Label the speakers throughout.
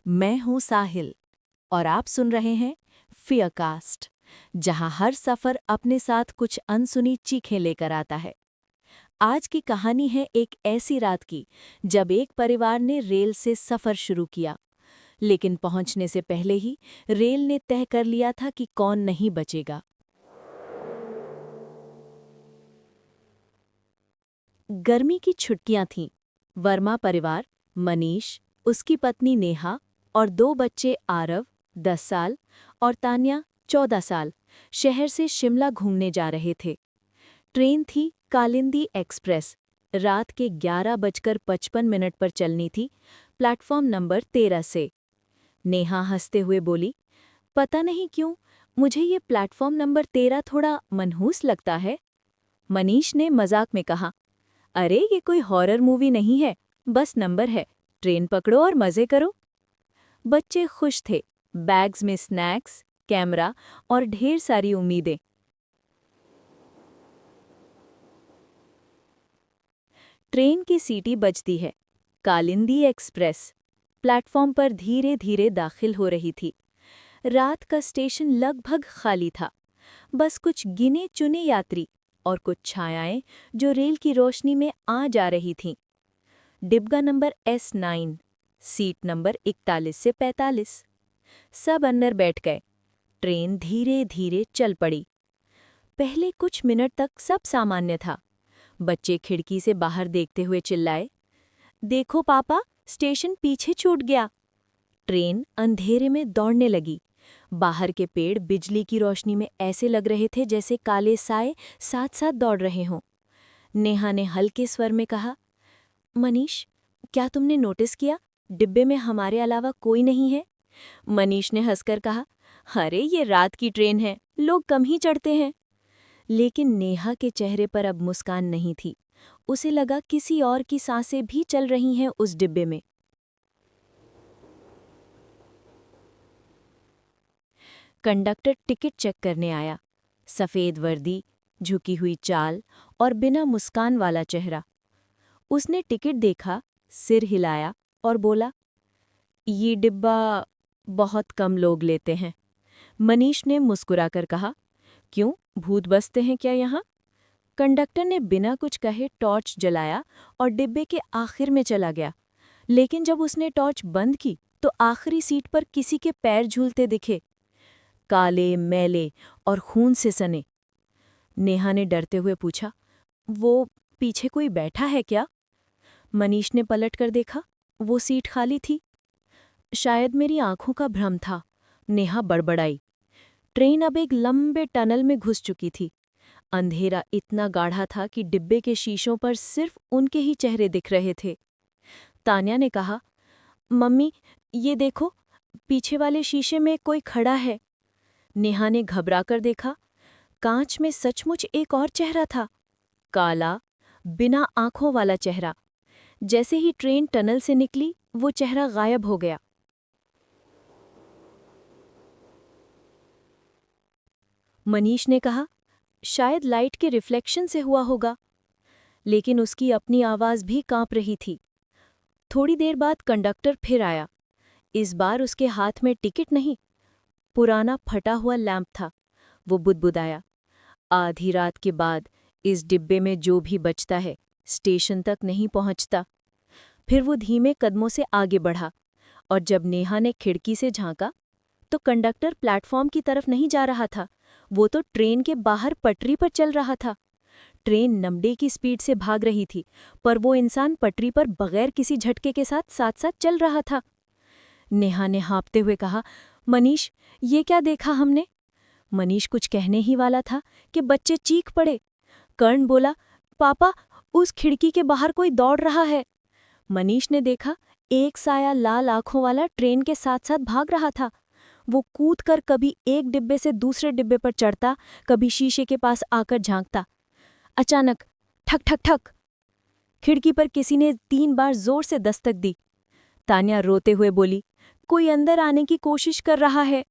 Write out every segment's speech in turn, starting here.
Speaker 1: मैं हूं साहिल और आप सुन रहे हैं फियरकास्ट, जहां हर सफर अपने साथ कुछ अनसुनी चीखें लेकर आता है। आज की कहानी है एक ऐसी रात की जब एक परिवार ने रेल से सफर शुरू किया, लेकिन पहुंचने से पहले ही रेल ने तय कर लिया था कि कौन नहीं बचेगा। गर्मी की छुट्टियां थीं। वर्मा परिवार, मनीष, उसकी पत्नी नेहा और 2 बच्चे आरव 10 साल और तान्या 14 साल शहर से शिमला घूमने जा रहे थे। ट्रेन थी कालिंदी एक्सप्रेस। रात के 11:55 पर चलनी थी, प्लेटफॉर्म नंबर 13 से। नेहा हंसते हुए बोली, पता नहीं क्यों मुझे ये प्लेटफॉर्म नंबर 13 थोड़ा मनहूस लगता है। मनीष ने मजाक में कहा, अरे ये कोई हॉरर मूवी नहीं है, बस नंबर है, ट्रेन पकड़ो और मजे करो। बच्चे खुश थे, बैग्स में स्नैक्स, कैमरा और ढेर सारी उम्मीदें। ट्रेन की सीटी बजती है। कालिंदी एक्सप्रेस प्लेटफॉर्म पर धीरे धीरे दाखिल हो रही थी। रात का स्टेशन लगभग खाली था, बस कुछ गिने चुने यात्री और कुछ छायाएं जो रेल की रोशनी में आ जा रही थीं। डिब्बा नंबर S9, सीट नंबर 41 से 45। सब अंदर बैठ गए। ट्रेन धीरे धीरे चल पड़ी। पहले कुछ मिनट तक सब सामान्य था। बच्चे खिड़की से बाहर देखते हुए चिल्लाए, देखो पापा, स्टेशन पीछे छूट गया। ट्रेन अंधेरे में दौड़ने लगी। बाहर के पेड़ बिजली की रोशनी में ऐसे लग रहे थे जैसे काले साए साथ साथ दौड़ रहे हों। नेहा ने हल्के स्वर में कहा, मनीष, क्या तुमने नोटिस किया, डिब्बे में हमारे अलावा कोई नहीं है? मनीष ने हंसकर कहा, अरे ये रात की ट्रेन है, लोग कम ही चढ़ते हैं। लेकिन नेहा के चेहरे पर अब मुस्कान नहीं थी। उसे लगा किसी और की सांसें भी चल रही हैं उस डिब्बे में। कंडक्टर टिकट चेक करने आया। सफ़ेद वर्दी, झुकी हुई चाल और बिना मुस्कान वाला चेहरा। उसने टिकट देखा, सिर हिलाया और बोला, ये डिब्बा बहुत कम लोग लेते हैं। मनीष ने मुस्कुराकर कहा, क्यों, भूत बसते हैं क्या यहाँ? कंडक्टर ने बिना कुछ कहे टॉर्च जलाया और डिब्बे के आखिर में चला गया। लेकिन जब उसने टॉर्च बंद की तो आखिरी सीट पर किसी के पैर झूलते दिखे, काले, मैले और खून से सने। नेहा ने डरते हुए पूछा, वो पीछे कोई बैठा है क्या? मनीष ने पलटकर देखा, वो सीट खाली थी। शायद मेरी आंखों का भ्रम था, नेहा बड़बड़ाई। ट्रेन अब एक लंबे टनल में घुस चुकी थी। अंधेरा इतना गाढ़ा था कि डिब्बे के शीशों पर सिर्फ उनके ही चेहरे दिख रहे थे। तान्या ने कहा, मम्मी, ये देखो, पीछे वाले शीशे में कोई खड़ा है। नेहा ने घबराकर देखा। कांच में सचमुच एक और चेहरा था, काला, बिना आंखों वाला चेहरा। जैसे ही ट्रेन टनल से निकली, वो चेहरा गायब हो गया। मनीष ने कहा, शायद लाइट के रिफ्लेक्शन से हुआ होगा। लेकिन उसकी अपनी आवाज भी कांप रही थी। थोड़ी देर बाद कंडक्टर फिर आया। इस बार उसके हाथ में टिकट नहीं, पुराना फटा हुआ लैंप था। वो बुदबुदाया, आधी रात के बाद इस डिब्बे में जो भी बचता है स्टेशन तक नहीं पहुंचता। फिर वो धीमे कदमों से आगे बढ़ा और जब नेहा ने खिड़की से झांका तो कंडक्टर प्लेटफॉर्म की तरफ नहीं जा रहा था, वो तो ट्रेन के बाहर पटरी पर चल रहा था। ट्रेन नमडे की स्पीड से भाग रही थी, पर वो इंसान पटरी पर बगैर किसी झटके के साथ साथ साथ चल रहा था। नेहा ने हाँफते हुए कहा, मनीष, ये क्या देखा हमने? मनीष कुछ कहने ही वाला था कि बच्चे चीख पड़े। कर्ण बोला, पापा, उस खिड़की के बाहर कोई दौड़ रहा है। मनीष ने देखा, एक साया लाल आंखों वाला ट्रेन के साथ साथ भाग रहा था। वो कूदकर कभी एक डिब्बे से दूसरे डिब्बे पर चढ़ता, कभी शीशे के पास आकर झांकता। अचानक ठक ठक ठक, खिड़की पर किसी ने 3 बार जोर से दस्तक दी। तान्या रोते हुए बोली, कोई अंदर आने की कोशिश कर रहा है।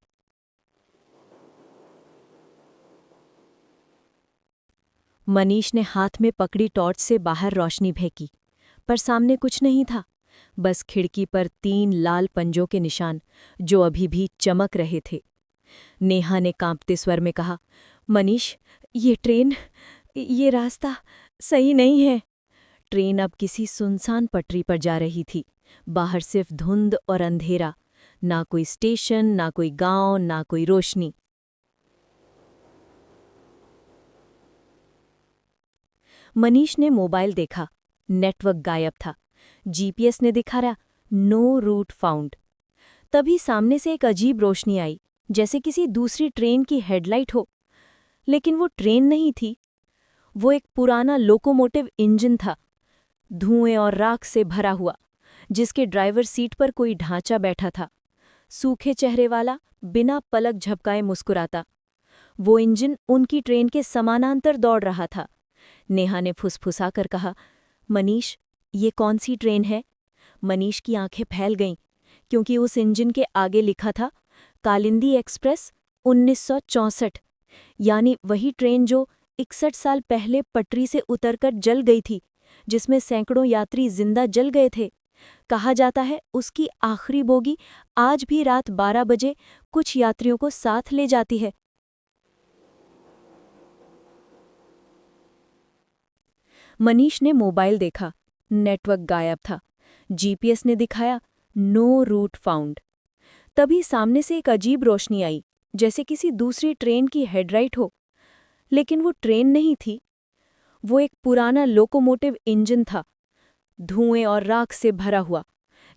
Speaker 1: मनीष ने हाथ में पकड़ी टॉर्च से बाहर रोशनी फेंकी, पर सामने कुछ नहीं था, बस खिड़की पर 3 लाल पंजों के निशान जो अभी भी चमक रहे थे। नेहा ने कांपते स्वर में कहा, मनीष, ये ट्रेन, ये रास्ता सही नहीं है। ट्रेन अब किसी सुनसान पटरी पर जा रही थी। बाहर सिर्फ धुंध और अंधेरा, ना कोई स्टेशन, ना कोई गांव, ना कोई रोशनी। मनीष ने मोबाइल देखा, नेटवर्क गायब था। जीपीएस ने दिखा रहा नो रूट फाउंड। तभी सामने से एक अजीब रोशनी आई, जैसे किसी दूसरी ट्रेन की हेडलाइट हो। लेकिन वो ट्रेन नहीं थी, वो एक पुराना लोकोमोटिव इंजन था, धुएं और राख से भरा हुआ, जिसके ड्राइवर सीट पर कोई ढांचा बैठा था, सूखे चेहरे वाला, बिना पलक झपकाए मुस्कुराता। वो इंजन उनकी ट्रेन के समानांतर दौड़ रहा था। नेहा ने फुसफुसाकर कहा, मनीष, ये कौन सी ट्रेन है? मनीष की आंखें फैल गईं, क्योंकि उस इंजन के आगे लिखा था कालिंदी एक्सप्रेस 1964, यानी वही ट्रेन जो 61 साल पहले पटरी से उतरकर जल गई थी, जिसमें सैकड़ों यात्री जिंदा जल गए थे। कहा जाता है उसकी आखिरी बोगी आज भी रात 12 बजे कुछ यात्रियों को साथ ले जाती है। मनीष ने मोबाइल देखा, नेटवर्क गायब था। जीपीएस ने दिखाया नो रूट फाउंड। तभी सामने से एक अजीब रोशनी आई, जैसे किसी दूसरी ट्रेन की हेडलाइट हो। लेकिन वो ट्रेन नहीं थी, वो एक पुराना लोकोमोटिव इंजन था, धुएं और राख से भरा हुआ,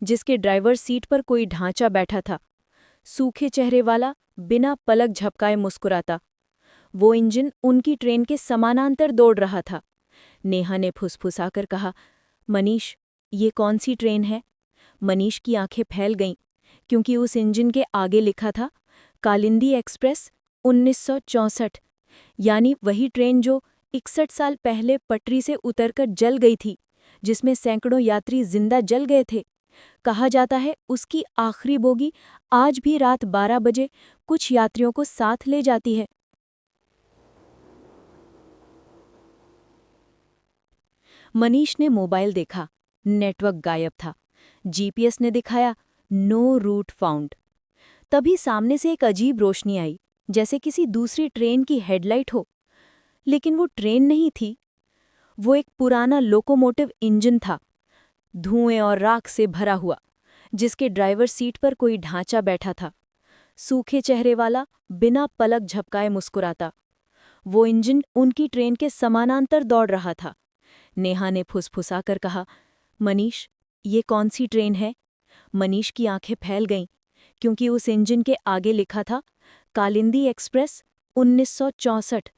Speaker 1: जिसके ड्राइवर सीट पर कोई ढांचा बैठा था, सूखे चेहरे वाला, बिना पलक झपकाए मुस्कुराता। वो इंजन उनकी ट्रेन के समानांतर दौड़ रहा था। नेहा ने फुसफुसाकर कहा, मनीष, ये कौन सी ट्रेन है? मनीष की आंखें फैल गईं, क्योंकि उस इंजन के आगे लिखा था कालिंदी एक्सप्रेस 1964, यानी वही ट्रेन जो 61 साल पहले पटरी से उतरकर जल गई थी, जिसमें सैकड़ों यात्री जिंदा जल गए थे। कहा जाता है उसकी आखिरी बोगी आज भी रात 12 बजे कुछ यात्रियों को साथ ले जाती है। मनीष ने मोबाइल देखा, नेटवर्क गायब था। जीपीएस ने दिखाया नो रूट फाउंड। तभी सामने से एक अजीब रोशनी आई, जैसे किसी दूसरी ट्रेन की हेडलाइट हो। लेकिन वो ट्रेन नहीं थी, वो एक पुराना लोकोमोटिव इंजन था, धुएं और राख से भरा हुआ, जिसके ड्राइवर सीट पर कोई ढांचा बैठा था, सूखे चेहरे वाला, बिना पलक झपकाए मुस्कुराता। वो इंजन उनकी ट्रेन के समानांतर दौड़ रहा था। नेहा ने फुसफुसाकर कहा, मनीष, ये कौन सी ट्रेन है? मनीष की आंखें फैल गईं, क्योंकि उस इंजन के आगे लिखा था कालिंदी एक्सप्रेस 1964,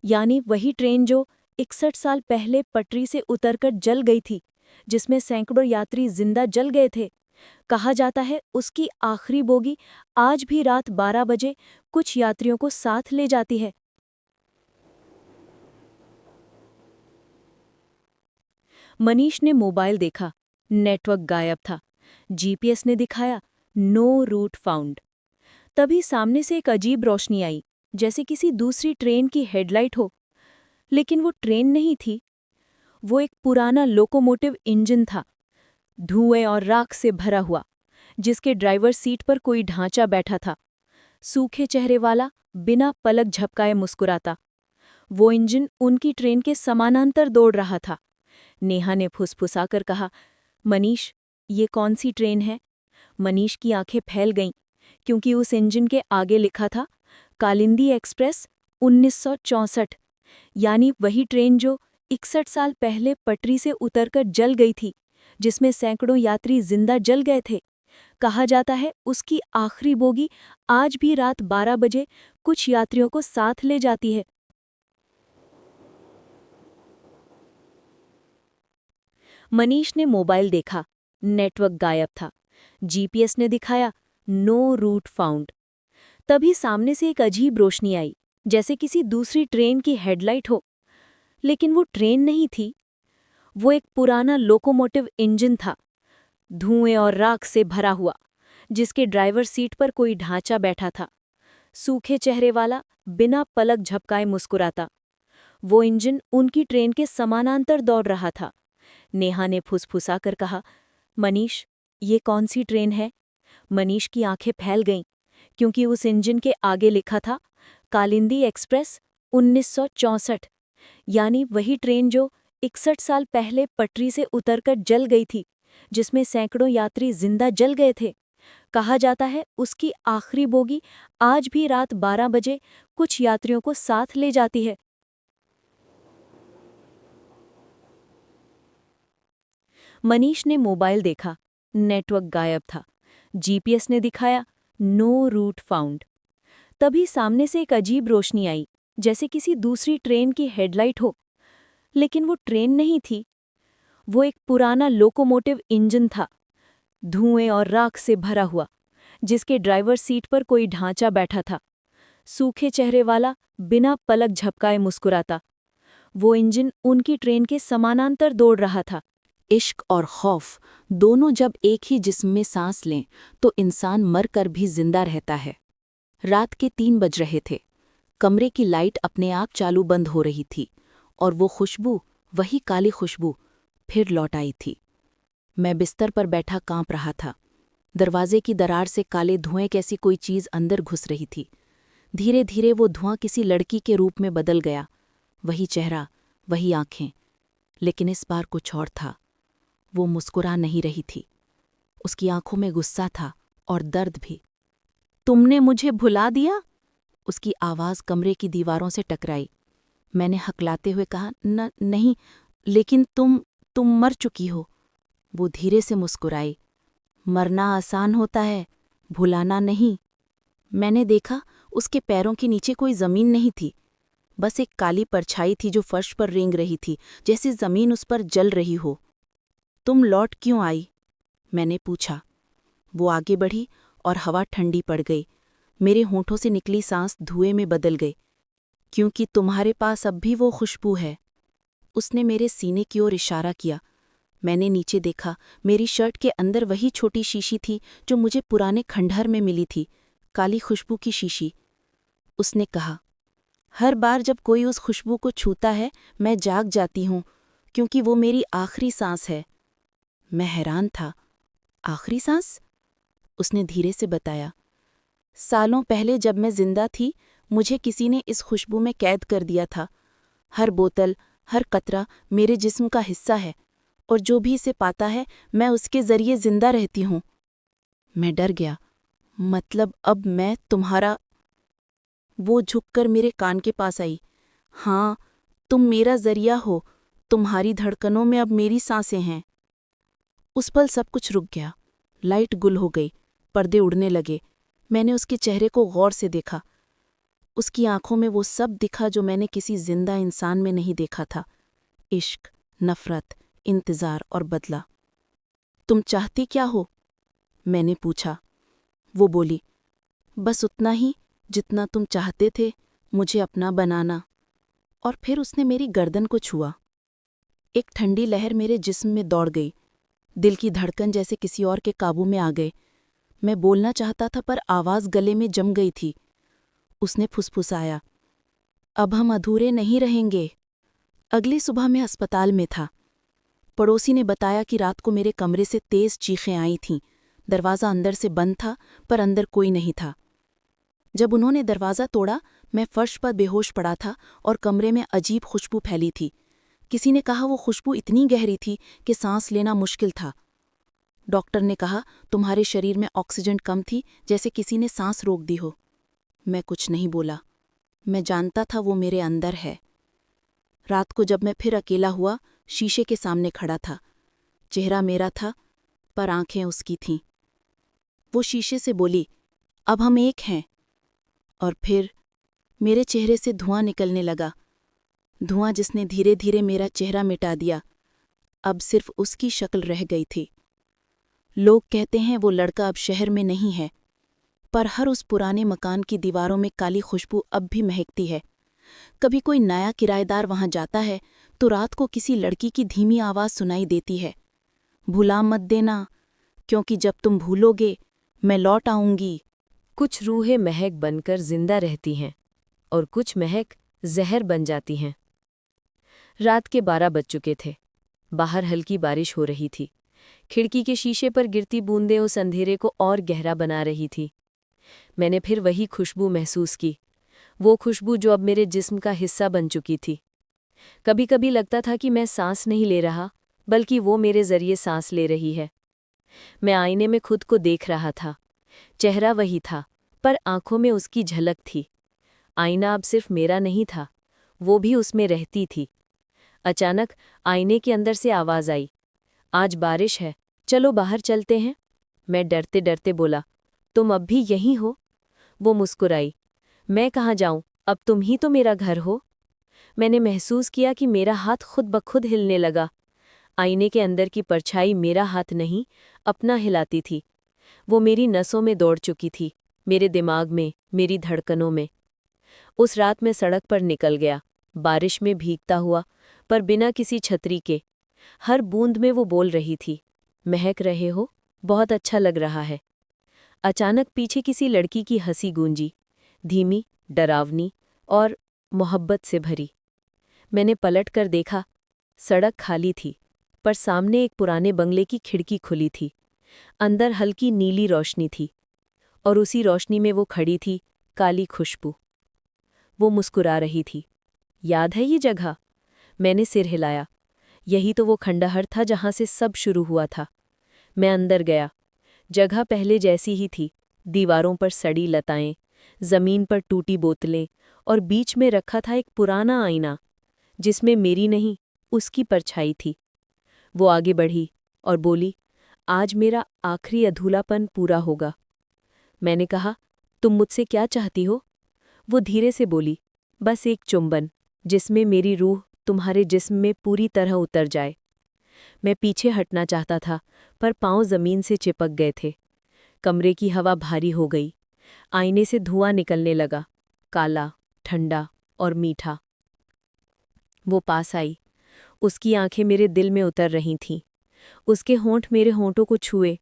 Speaker 1: यानी वही ट्रेन जो 61 साल पहले पटरी से उतरकर जल गई थी, जिसमें सैकड़ों यात्री जिंदा जल गए थे। कहा जाता है उसकी आखिरी बोगी आज भी रात 12 बजे कुछ यात्रियों को साथ ले जाती है। मनीष ने मोबाइल देखा, नेटवर्क गायब था। जीपीएस ने दिखाया नो रूट फाउंड। तभी सामने से एक अजीब रोशनी आई, जैसे किसी दूसरी ट्रेन की हेडलाइट हो। लेकिन वो ट्रेन नहीं थी, वो एक पुराना लोकोमोटिव इंजन था, धुएं और राख से भरा हुआ, जिसके ड्राइवर सीट पर कोई ढांचा बैठा था, सूखे चेहरे वाला, बिना पलक झपकाए मुस्कुराता। वो इंजन उनकी ट्रेन के समानांतर दौड़ रहा था। नेहा ने फुसफुसाकर कहा, मनीष, ये कौन सी ट्रेन है? मनीष की आंखें फैल गईं, क्योंकि उस इंजन के आगे लिखा था कालिंदी एक्सप्रेस 1964, यानी वही ट्रेन जो 61 साल पहले पटरी से उतरकर जल गई थी, जिसमें सैकड़ों यात्री जिंदा जल गए थे। कहा जाता है उसकी आखिरी बोगी आज भी रात 12 बजे कुछ यात्रियों को साथ ले जाती है। मनीष ने मोबाइल देखा, नेटवर्क गायब था। जीपीएस ने दिखाया नो रूट फाउंड। तभी सामने से एक अजीब रोशनी आई, जैसे किसी दूसरी ट्रेन की हेडलाइट हो। लेकिन वो ट्रेन नहीं थी, वो एक पुराना लोकोमोटिव इंजन था, धुएं और राख से भरा हुआ, जिसके ड्राइवर सीट पर कोई ढांचा बैठा था, सूखे चेहरे वाला, बिना पलक झपकाए मुस्कुराता। वो इंजन उनकी ट्रेन के समानांतर दौड़ रहा था। नेहा ने फुसफुसाकर कहा, मनीष, ये कौन सी ट्रेन है? मनीष की आंखें फैल गईं, क्योंकि उस इंजन के आगे लिखा था कालिंदी एक्सप्रेस 1964, यानी वही ट्रेन जो 61 साल पहले पटरी से उतरकर जल गई थी, जिसमें सैकड़ों यात्री जिंदा जल गए थे। कहा जाता है उसकी आखिरी बोगी आज भी रात 12 बजे कुछ यात्रियों को साथ ले जाती है। मनीष ने मोबाइल देखा, नेटवर्क गायब था। जीपीएस ने दिखाया नो रूट फाउंड। तभी सामने से एक अजीब रोशनी आई, जैसे किसी दूसरी ट्रेन की हेडलाइट हो। लेकिन वो ट्रेन नहीं थी, वो एक पुराना लोकोमोटिव इंजन था, धुएं और राख से भरा हुआ, जिसके ड्राइवर सीट पर कोई ढांचा बैठा था, सूखे चेहरे वाला, बिना पलक झपकाए मुस्कुराता। वो इंजन उनकी ट्रेन के समानांतर दौड़ रहा था।
Speaker 2: इश्क और खौफ दोनों जब एक ही जिस्म में सांस लें तो इंसान मर कर भी जिंदा रहता है। रात के 3 बज रहे थे। कमरे की लाइट अपने आप चालू बंद हो रही थी और वो खुशबू, वही काली खुशबू, फिर लौट आई थी। मैं बिस्तर पर बैठा कांप रहा था। दरवाजे की दरार से काले धुएं कैसी कोई चीज़ अंदर घुस रही थी। धीरे धीरे वो धुआं किसी लड़की के रूप में बदल गया। वही चेहरा, वही आंखें, लेकिन इस बार कुछ और था। वो मुस्कुरा नहीं रही थी। उसकी आंखों में गुस्सा था और दर्द भी। तुमने मुझे भुला दिया? उसकी आवाज़ कमरे की दीवारों से टकराई। मैंने हकलाते हुए कहा, नहीं, लेकिन तुम मर चुकी हो। वो धीरे से मुस्कुराई। मरना आसान होता है, भुलाना नहीं। मैंने देखा उसके पैरों के नीचे कोई ज़मीन नहीं थी, बस एक काली परछाई थी जो फर्श पर रेंग रही थी, जैसे ज़मीन उस पर जल रही हो। तुम लौट क्यों आई? मैंने पूछा। वो आगे बढ़ी और हवा ठंडी पड़ गई। मेरे होंठों से निकली सांस धुएं में बदल गई। क्योंकि तुम्हारे पास अब भी वो खुशबू है। उसने मेरे सीने की ओर इशारा किया। मैंने नीचे देखा। मेरी शर्ट के अंदर वही छोटी शीशी थी जो मुझे पुराने खंडहर में मिली थी, काली खुशबू की शीशी। उसने कहा, हर बार जब कोई उस खुशबू को छूता है मैं जाग जाती हूँ, क्योंकि वो मेरी आखिरी सांस है। मैं हैरान था। आखिरी सांस? उसने धीरे से बताया, सालों पहले जब मैं जिंदा थी मुझे किसी ने इस खुशबू में कैद कर दिया था। हर बोतल, हर कतरा मेरे जिस्म का हिस्सा है, और जो भी इसे पाता है मैं उसके जरिए जिंदा रहती हूँ। मैं डर गया। मतलब अब मैं तुम्हारा? वो झुककर मेरे कान के पास आई। हाँ, तुम मेरा जरिया हो। तुम्हारी धड़कनों में अब मेरी सांसें हैं। उस पल सब कुछ रुक गया। लाइट गुल हो गई, पर्दे उड़ने लगे। मैंने उसके चेहरे को गौर से देखा। उसकी आंखों में वो सब दिखा जो मैंने किसी जिंदा इंसान में नहीं देखा था। इश्क, नफरत, इंतजार और बदला। तुम चाहती क्या हो? मैंने पूछा। वो बोली, बस उतना ही जितना तुम चाहते थे, मुझे अपना बनाना। और फिर उसने मेरी गर्दन को छुआ। एक ठंडी लहर मेरे जिस्म में दौड़ गई। दिल की धड़कन जैसे किसी और के काबू में आ गए। मैं बोलना चाहता था पर आवाज़ गले में जम गई थी। उसने फुसफुसाया, अब हम अधूरे नहीं रहेंगे। अगली सुबह मैं अस्पताल में था। पड़ोसी ने बताया कि रात को मेरे कमरे से तेज चीखें आई थीं। दरवाज़ा अंदर से बंद था, पर अंदर कोई नहीं था। जब उन्होंने दरवाज़ा तोड़ा, मैं फर्श पर बेहोश पड़ा था और कमरे में अजीब खुशबू फैली थी। किसी ने कहा वो खुशबू इतनी गहरी थी कि सांस लेना मुश्किल था। डॉक्टर ने कहा, तुम्हारे शरीर में ऑक्सीजन कम थी, जैसे किसी ने सांस रोक दी हो। मैं कुछ नहीं बोला। मैं जानता था वो मेरे अंदर है। रात को जब मैं फिर अकेला हुआ, शीशे के सामने खड़ा था। चेहरा मेरा था, पर आंखें उसकी थीं। वो शीशे से बोली, अब हम एक हैं। और फिर मेरे चेहरे से धुआं निकलने लगा। धुआं जिसने धीरे धीरे मेरा चेहरा मिटा दिया। अब सिर्फ उसकी शक्ल रह गई थी। लोग कहते हैं वो लड़का अब शहर में नहीं है, पर हर उस पुराने मकान की दीवारों में काली खुशबू अब भी महकती है। कभी कोई नया किराएदार वहां जाता है तो रात को किसी लड़की की धीमी आवाज़ सुनाई देती है, भुला मत देना, क्योंकि जब तुम भूलोगे मैं लौट आऊंगी।
Speaker 1: कुछ रूहें महक बनकर जिंदा रहती हैं और कुछ महक जहर बन जाती हैं। रात के 12 बज चुके थे। बाहर हल्की बारिश हो रही थी। खिड़की के शीशे पर गिरती बूंदें उस अंधेरे को और गहरा बना रही थी। मैंने फिर वही खुशबू महसूस की, वो खुशबू जो अब मेरे जिस्म का हिस्सा बन चुकी थी। कभी कभी लगता था कि मैं सांस नहीं ले रहा, बल्कि वो मेरे जरिए सांस ले रही है। मैं आईने में खुद को देख रहा था। चेहरा वही था, पर आंखों में उसकी झलक थी। आईना अब सिर्फ मेरा नहीं था, वो भी उसमें रहती थी। अचानक आईने के अंदर से आवाज आई, आज बारिश है, चलो बाहर चलते हैं। मैं डरते डरते बोला, तुम अब भी यहीं हो? वो मुस्कुराई, मैं कहाँ जाऊं, अब तुम ही तो मेरा घर हो। मैंने महसूस किया कि मेरा हाथ खुद ब खुद हिलने लगा। आईने के अंदर की परछाई मेरा हाथ नहीं, अपना हिलाती थी। वो मेरी नसों में दौड़ चुकी थी, मेरे दिमाग में, मेरी धड़कनों में। उस रात मैं सड़क पर निकल गया, बारिश में भीगता हुआ, पर बिना किसी छतरी के। हर बूंद में वो बोल रही थी, महक रहे हो, बहुत अच्छा लग रहा है। अचानक पीछे किसी लड़की की हंसी गूंजी, धीमी, डरावनी और मोहब्बत से भरी। मैंने पलट कर देखा, सड़क खाली थी, पर सामने एक पुराने बंगले की खिड़की खुली थी। अंदर हल्की नीली रोशनी थी, और उसी रोशनी में वो खड़ी थी, काली खुशबू। वो मुस्कुरा रही थी। याद है ये जगह? मैंने सिर हिलाया। यही तो वो खंडहर था जहां से सब शुरू हुआ था। मैं अंदर गया। जगह पहले जैसी ही थी, दीवारों पर सड़ी लताएं, जमीन पर टूटी बोतलें, और बीच में रखा था एक पुराना आईना, जिसमें मेरी नहीं, उसकी परछाई थी। वो आगे बढ़ी और बोली, आज मेरा आखिरी अधूरापन पूरा होगा। मैंने कहा, तुम मुझसे क्या चाहती हो? वो धीरे से बोली, बस एक चुंबन, जिसमें मेरी रूह तुम्हारे जिस्म में पूरी तरह उतर जाए। मैं पीछे हटना चाहता था, पर पांव जमीन से चिपक गए थे। कमरे की हवा भारी हो गई। आईने से धुआं निकलने लगा, काला, ठंडा और मीठा। वो पास आई। उसकी आंखें मेरे दिल में उतर रही थीं। उसके होंठ मेरे होंठों को छुए,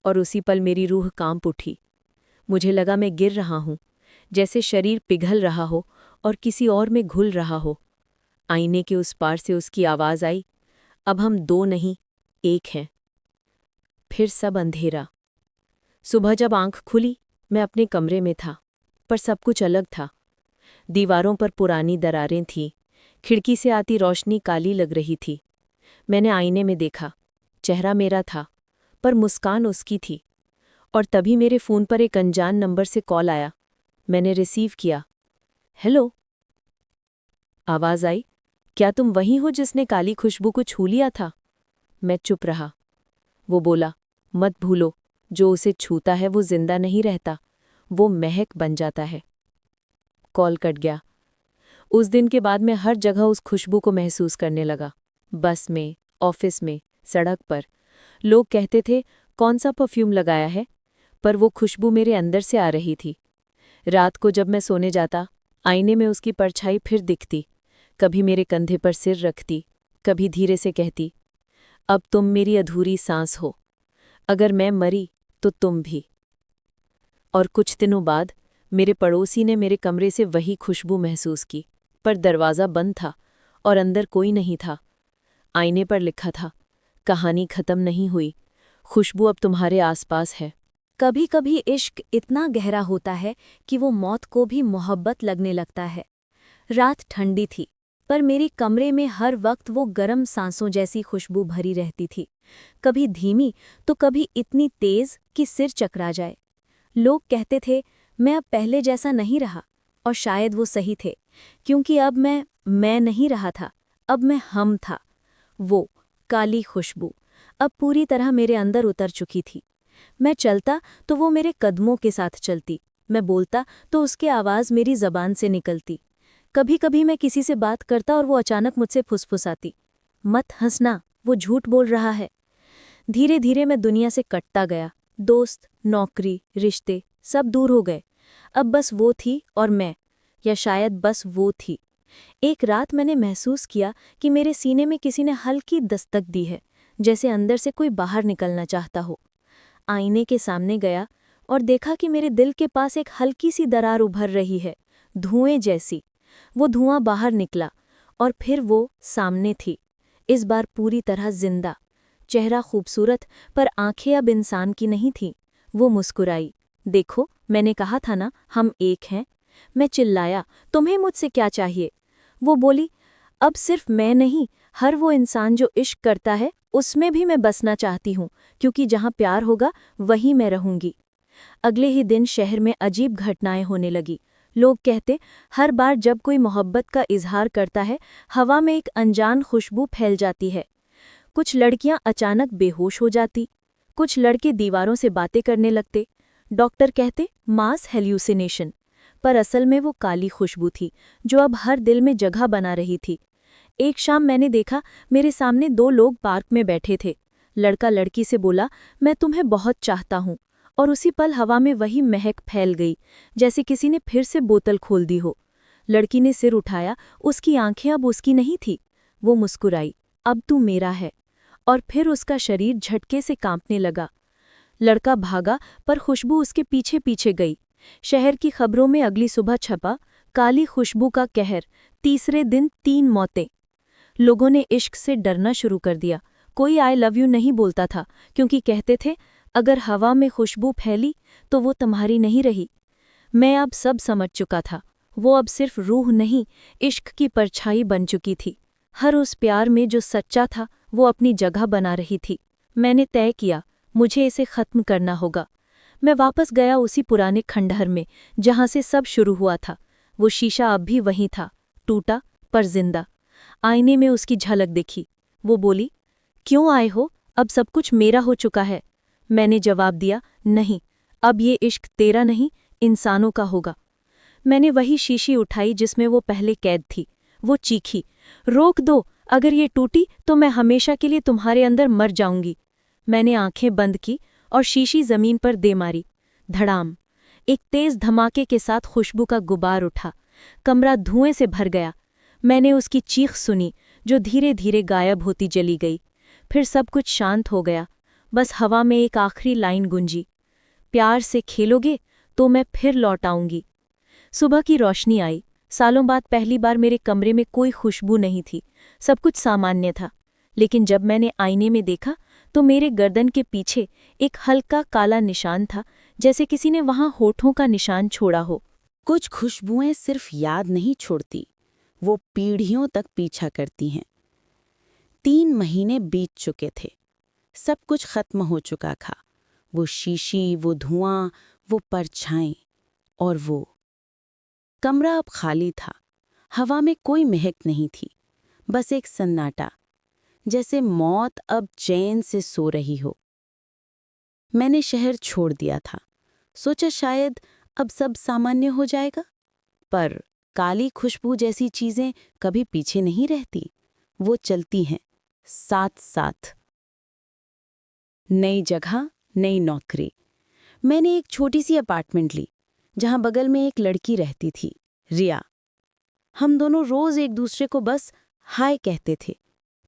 Speaker 1: और उसी पल मेरी रूह कांप उठी। मुझे लगा मैं गिर रहा हूं, जैसे शरीर पिघल रहा हो और किसी और में घुल रहा हो। आईने के उस पार से उसकी आवाज आई, अब हम दो नहीं, एक हैं। फिर सब अंधेरा। सुबह जब आंख खुली, मैं अपने कमरे में था, पर सब कुछ अलग था। दीवारों पर पुरानी दरारें थीं, खिड़की से आती रोशनी काली लग रही थी। मैंने आईने में देखा, चेहरा मेरा था, पर मुस्कान उसकी थी। और तभी मेरे फ़ोन पर एक अनजान नंबर से कॉल आया। मैंने रिसीव किया। हेलो, आवाज़ आई, क्या तुम वही हो जिसने काली खुशबू को छू लिया था? मैं चुप रहा। वो बोला, मत भूलो, जो उसे छूता है वो जिंदा नहीं रहता, वो महक बन जाता है। कॉल कट गया। उस दिन के बाद मैं हर जगह उस खुशबू को महसूस करने लगा। बस में, ऑफिस में, सड़क पर। लोग कहते थे, कौन सा परफ्यूम लगाया है? पर वो खुशबू मेरे अंदर से आ रही थी। रात को जब मैं सोने जाता, आईने में उसकी परछाई फिर दिखती। कभी मेरे कंधे पर सिर रखती, कभी धीरे से कहती, अब तुम मेरी अधूरी सांस हो। अगर मैं मरी तो तुम भी। और कुछ दिनों बाद मेरे पड़ोसी ने मेरे कमरे से वही खुशबू महसूस की, पर दरवाज़ा बंद था और अंदर कोई नहीं था। आईने पर लिखा था, कहानी खत्म नहीं हुई, खुशबू अब तुम्हारे आसपास है।
Speaker 2: कभी कभी इश्क इतना गहरा होता है कि वो मौत को भी मोहब्बत लगने लगता है। रात ठंडी थी, पर मेरे कमरे में हर वक्त वो गर्म सांसों जैसी खुशबू भरी रहती थी, कभी धीमी तो कभी इतनी तेज कि सिर चकरा जाए। लोग कहते थे मैं अब पहले जैसा नहीं रहा, और शायद वो सही थे, क्योंकि अब मैं नहीं रहा था, अब मैं हम था। वो काली खुशबू अब पूरी तरह मेरे अंदर उतर चुकी थी। मैं चलता तो वो मेरे कदमों के साथ चलती, मैं बोलता तो उसकी आवाज़ मेरी ज़बान से निकलती। कभी कभी मैं किसी से बात करता और वो अचानक मुझसे फुसफुसाती, मत हंसना, वो झूठ बोल रहा है। धीरे धीरे मैं दुनिया से कटता गया। दोस्त, नौकरी, रिश्ते सब दूर हो गए। अब बस वो थी और मैं, या शायद बस वो थी। एक रात मैंने महसूस किया कि मेरे सीने में किसी ने हल्की दस्तक दी है, जैसे अंदर से कोई बाहर निकलना चाहता हो। आईने के सामने गया और देखा कि मेरे दिल के पास एक हल्की सी दरार उभर रही है, धुएं जैसी। वो धुआं बाहर निकला और फिर वो सामने थी, इस बार पूरी तरह जिंदा।
Speaker 1: चेहरा खूबसूरत, पर आंखें अब इंसान की नहीं थीं। वो मुस्कुराई। देखो, मैंने कहा था ना, हम एक हैं। मैं चिल्लाया, तुम्हें मुझसे क्या चाहिए? वो बोली, अब सिर्फ मैं नहीं, हर वो इंसान जो इश्क करता है, उसमें भी मैं बसना चाहती हूँ, क्योंकि जहाँ प्यार होगा वहीं मैं रहूंगी। अगले ही दिन शहर में अजीब घटनाएं होने लगी। लोग कहते, हर बार जब कोई मोहब्बत का इजहार करता है, हवा में एक अनजान खुशबू फैल जाती है। कुछ लड़कियां अचानक बेहोश हो जाती, कुछ लड़के दीवारों से बातें करने लगते। डॉक्टर कहते, मास हेल्यूसिनेशन। पर असल में वो काली खुशबू थी, जो अब हर दिल में जगह बना रही थी। एक शाम मैंने देखा, मेरे सामने दो लोग पार्क में बैठे थे। लड़का लड़की से बोला, मैं तुम्हें बहुत चाहता हूँ। और उसी पल हवा में वही महक फैल गई, जैसे किसी ने फिर से बोतल खोल दी हो। लड़की ने सिर उठाया, उसकी आंखें अब उसकी नहीं थी। वो मुस्कुराई, अब तू मेरा है। और फिर उसका शरीर झटके से कांपने लगा। लड़का भागा, पर खुशबू उसके पीछे पीछे गई। शहर की खबरों में अगली सुबह छपा, काली खुशबू का कहर, तीसरे दिन 3 मौतें। लोगों ने इश्क से डरना शुरू कर दिया। कोई आई लव यू नहीं बोलता था, क्योंकि कहते थे, अगर हवा में खुशबू फैली तो वो तुम्हारी नहीं रही। मैं अब सब समझ चुका था। वो अब सिर्फ रूह नहीं, इश्क की परछाई बन चुकी थी। हर उस प्यार में जो सच्चा था, वो अपनी जगह बना रही थी। मैंने तय किया, मुझे इसे खत्म करना होगा। मैं वापस गया उसी पुराने खंडहर में, जहां से सब शुरू हुआ था। वो शीशा अब भी वहीं था, टूटा पर जिंदा। आईने में उसकी झलक दिखी। वो बोली, क्यों आए हो? अब सब कुछ मेरा हो चुका है। मैंने जवाब दिया, नहीं, अब ये इश्क तेरा नहीं, इंसानों का होगा। मैंने वही शीशी उठाई जिसमें वो पहले कैद थी। वो चीखी, रोक दो, अगर ये टूटी तो मैं हमेशा के लिए तुम्हारे अंदर मर जाऊंगी। मैंने आंखें बंद की और शीशी जमीन पर दे मारी। धड़ाम। एक तेज धमाके के साथ खुशबू का गुबार उठा। कमरा धुएं से भर गया। मैंने उसकी चीख सुनी, जो धीरे धीरे गायब होती चली गई। फिर सब कुछ शांत हो गया। बस हवा में एक आखिरी लाइन गूंजी, प्यार से खेलोगे तो मैं फिर लौट आऊंगी। सुबह की रोशनी आई। सालों बाद पहली बार मेरे कमरे में कोई खुशबू नहीं थी। सब कुछ सामान्य था। लेकिन जब मैंने आईने में देखा, तो मेरे गर्दन के पीछे एक हल्का काला निशान था, जैसे किसी ने वहां होठों का निशान छोड़ा हो।
Speaker 2: कुछ खुशबुएं सिर्फ याद नहीं छोड़ती, वो पीढ़ियों तक पीछा करती हैं। 3 महीने बीत चुके थे। सब कुछ खत्म हो चुका था। वो शीशी, वो धुआं, वो परछाएं, और वो कमरा अब खाली था। हवा में कोई महक नहीं थी, बस एक सन्नाटा, जैसे मौत अब चैन से सो रही हो। मैंने शहर छोड़ दिया था। सोचा शायद अब सब सामान्य हो जाएगा। पर काली खुशबू जैसी चीजें कभी पीछे नहीं रहती, वो चलती हैं साथ साथ। नई जगह, नई नौकरी। मैंने एक छोटी सी अपार्टमेंट ली, जहां बगल में एक लड़की रहती थी, रिया। हम दोनों रोज एक दूसरे को बस हाय कहते थे,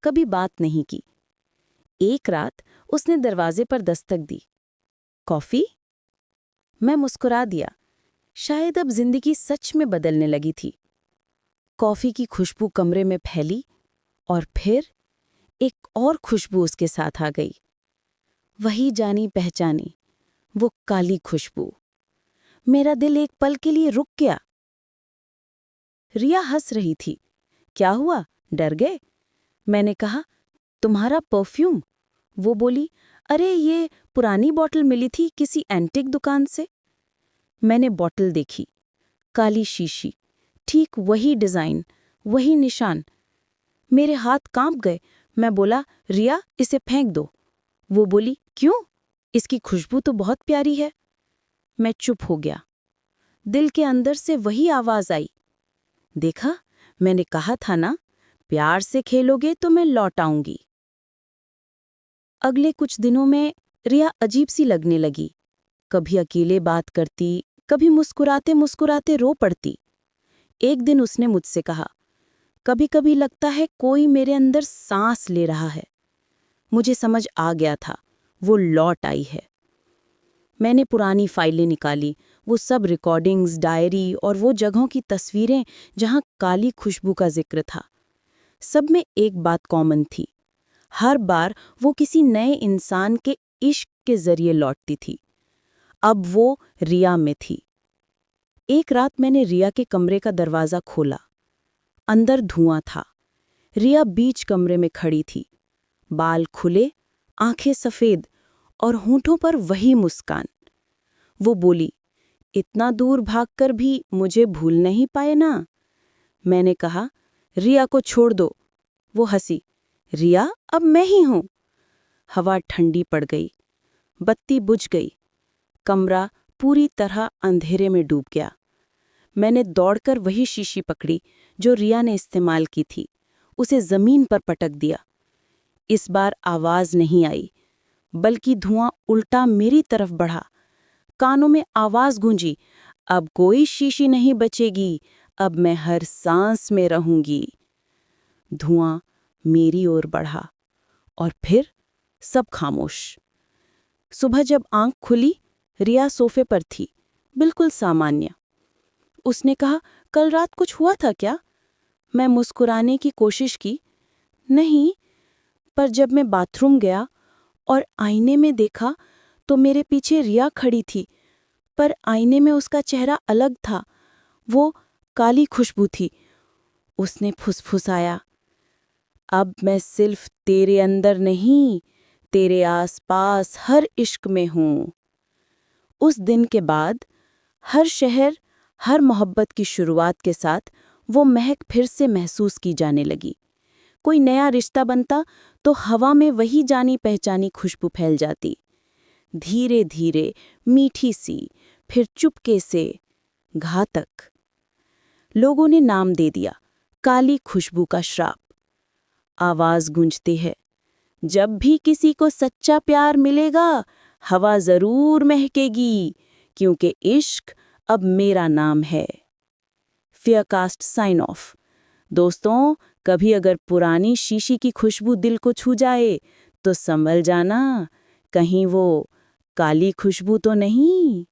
Speaker 2: कभी बात नहीं की। एक रात उसने दरवाजे पर दस्तक दी। कॉफी? मैं मुस्कुरा दिया। शायद अब जिंदगी सच में बदलने लगी थी। कॉफी की खुशबू कमरे में फैली, और फिर एक और खुशबू उसके साथ आ गई। वही जानी पहचानी, वो काली खुशबू। मेरा दिल एक पल के लिए रुक गया। रिया हंस रही थी। क्या हुआ, डर गए? मैंने कहा, तुम्हारा परफ्यूम। वो बोली, अरे ये पुरानी बॉटल मिली थी किसी एंटिक दुकान से। मैंने बॉटल देखी, काली शीशी, ठीक वही डिजाइन, वही निशान। मेरे हाथ कांप गए। मैं बोला, रिया, इसे फेंक दो। वो बोली, क्यों? इसकी खुशबू तो बहुत प्यारी है। मैं चुप हो गया। दिल के अंदर से वही आवाज आई, देखा, मैंने कहा था ना, प्यार से खेलोगे तो मैं लौट आऊंगी। अगले कुछ दिनों में रिया अजीब सी लगने लगी। कभी अकेले बात करती, कभी मुस्कुराते मुस्कुराते रो पड़ती। एक दिन उसने मुझसे कहा, कभी कभी लगता है कोई मेरे अंदर सांस ले रहा है। मुझे समझ आ गया था, वो लौट आई है। मैंने पुरानी फाइलें निकाली, वो सब रिकॉर्डिंग्स, डायरी और वो जगहों की तस्वीरें जहां काली खुशबू का जिक्र था। सब में एक बात कॉमन थी, हर बार वो किसी नए इंसान के इश्क के जरिए लौटती थी। अब वो रिया में थी। एक रात मैंने रिया के कमरे का दरवाज़ा खोला। अंदर धुआं था। रिया बीच कमरे में खड़ी थी, बाल खुले, आंखें सफ़ेद और होंठों पर वही मुस्कान। वो बोली, इतना दूर भागकर भी मुझे भूल नहीं पाए ना? मैंने कहा, रिया को छोड़ दो। वो हंसी, रिया अब मैं ही हूं। हवा ठंडी पड़ गई, बत्ती बुझ गई, कमरा पूरी तरह अंधेरे में डूब गया। मैंने दौड़कर वही शीशी पकड़ी जो रिया ने इस्तेमाल की थी, उसे जमीन पर पटक दिया। इस बार आवाज नहीं आई, बल्कि धुआं उल्टा मेरी तरफ बढ़ा। कानों में आवाज गूंजी, अब कोई शीशी नहीं बचेगी, अब मैं हर सांस में रहूंगी। धुआं मेरी ओर बढ़ा और फिर सब खामोश। सुबह जब आंख खुली, रिया सोफे पर थी, बिल्कुल सामान्य। उसने कहा, कल रात कुछ हुआ था क्या? मैं मुस्कुराने की कोशिश की, नहीं। पर जब मैं बाथरूम गया और आईने में देखा तो मेरे पीछे रिया खड़ी थी, पर आईने में उसका चेहरा अलग था। वो काली खुशबू थी। उसने फुसफुसाया, अब मैं सिर्फ तेरे अंदर नहीं, तेरे आसपास हर इश्क में हूँ। उस दिन के बाद हर शहर, हर मोहब्बत की शुरुआत के साथ वो महक फिर से महसूस की जाने लगी। कोई नया रिश्ता बनता तो हवा में वही जानी पहचानी खुशबू फैल जाती, धीरे धीरे, मीठी सी, फिर चुपके से घातक। लोगों ने नाम दे दिया, काली खुशबू का श्राप। आवाज गूंजती है, जब भी किसी को सच्चा प्यार मिलेगा, हवा जरूर महकेगी, क्योंकि इश्क अब मेरा नाम है। फेयरकास्ट साइन ऑफ। दोस्तों, कभी अगर पुरानी शीशी की खुशबू दिल को छू जाए तो संभल जाना, कहीं वो काली खुशबू तो नहीं।